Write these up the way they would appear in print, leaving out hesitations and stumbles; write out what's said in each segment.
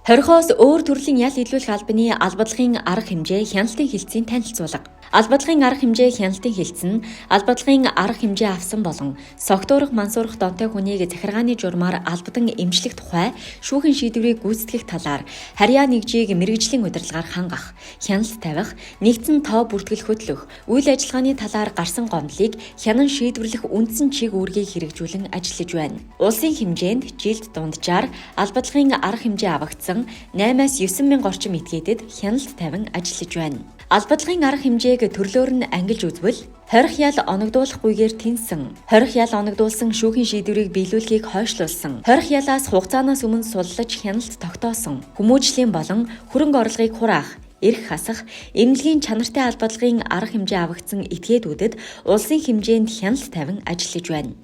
Хорихоос өөр төрлийн ял илүүлэх албаны албадлагын арга хэмжээ хяналтын хэлтсийн танилцуулга. Албадлагын арга хэмжээ хяналтын хэлтс нь албадлагын арга хэмжээ авсан болон согтуурах мансуурах донтой хүнийг захиргааны журмаар албадан эмчлэх тухай шүүхийн шийдвэрийг гүйцэтгэх талаар харьяа нэгжийг мэргэжлийн удирдлагаар хангах, хяналт тавих, нэгдсэн тоо бүртгэл хөтлөх, үйл ажиллагааны талаар гарсан гомдлыг хянан шийдвэрлэх үндсэн чиг үүргийг хэрэгжүүлэн ажиллаж байна. Улсын хэмжээнд жилд дунджаар албадлагын арга хэмжээ авагдсан 8-9 мянга орчим этгээдэд хяналт тавин ажиллаж байна. Албадлагын арга хэмжээг төрлөөр нь ангилж үзвэл хорих ял оногдуулахгүйгээр тэнсэн, хорих ял оногдуулсан шүүхийн шийдвэрийг биелүүлэхийг хойшлуулсан, хорих ялаас хугацаанаас өмнө суллаж хяналт тогтоосон, хүмүүжлийн болон хөрөнгө орлогыг хураах, эрх хасах, эмнэлгийн чанартай албадлагын арга хэмжээ авагдсан этгээдүүдэд улсын хэмжээнд хяналт тавин ажиллаж байна.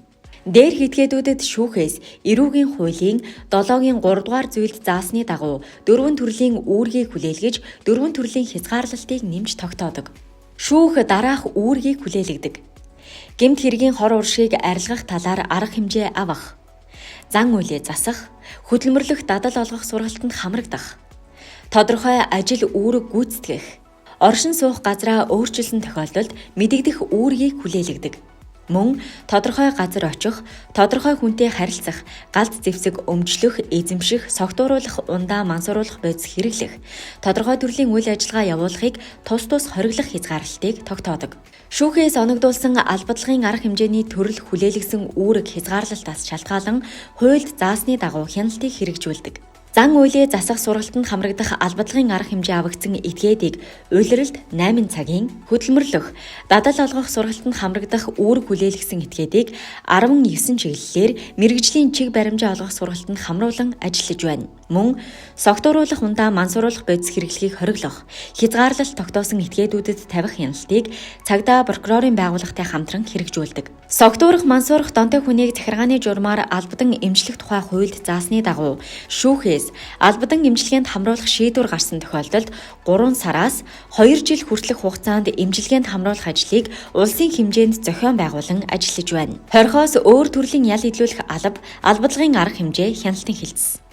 Дээр этгээдүүдэд шүүхээс эрүүгийн хуулийн 7-гийн 3 дугаар зүйлд заасны дагуу 4 төрлийн үүргийг хүлээлгэж 4 төрлийн хязгаарлалтыг нэмж тогтоодог. Шүүх дараах үүргийг хүлээлгдэг. Гэмт хэргийн хор уршиг арилгах талаар арга хэмжээ авах. Зан үйлээ засах, хөдөлмөрлөх дадал олгох сургалтанд хамрагдах. Тодорхой ажил үүрэг гүйцэтгэх. Оршин суух газраа өөрчилсөн тохиолдолд мэдэгдэх үүргийг хүлээлгдэг. Мөн тодорхой газар очих, тодорхой хүнтэй харилцах, галт зэвсэг өмчлөх, эзэмших, согтууруулах, ундаа мансууруулах бодис хэрэглэх, тодорхой төрлийн үйл ажиллагаа явуулахыг тус хориглох хязгаарлалтыг тогтоодог. Шүүхээс оногдуулсан албадлагын арга хэмжээний төрөл хүлээлгсэн үүрэг хязгаарлалтаас шалтгаалan хуульд заасны дагуу хяналтыг хэрэгжүүлдэг. Зан үйлээ засах сургалтанд хамрагдах албадлагын арга хэмжээ авагдсан этгээдийг улиралд 8 цагийн, хөдөлмөрлөх, дадал олгох сургалтанд хамрагдах үүрэг хүлээлгсэн этгээдийг 19 чиглэлээр мэргэжлийн чиг баримжаа олгох сургалтанд хамруулан ажиллаж байна. Мөн согтууруулах, ундаа мансууруулах бодис хэрэглэхийг хориглох, хязгаарлалт тогтоосон этгээдүүдэд тавих хяналтыг цагдаа прокурорын байгууллагатай хамтран хэрэгжүүлдэг. Согтуурах, мансуурах донтой хүнийг захиргааны журмаар албадан эмчлэх тухай хуульд заасны дагуу шүүхээс албадан эмчилгээнд хамруулах шийдвэр гарсан тохиолдолд 3 сараас 2 жил хүртэлх хугацаанд эмчилгээнд хамруулах ажлыг улсын хэмжээнд зохион байгуулан ажиллаж байна. Хорихоос өөр төрлийн ял илүүлэх албадлагын арга хэмжээ хяналтын хэлтс.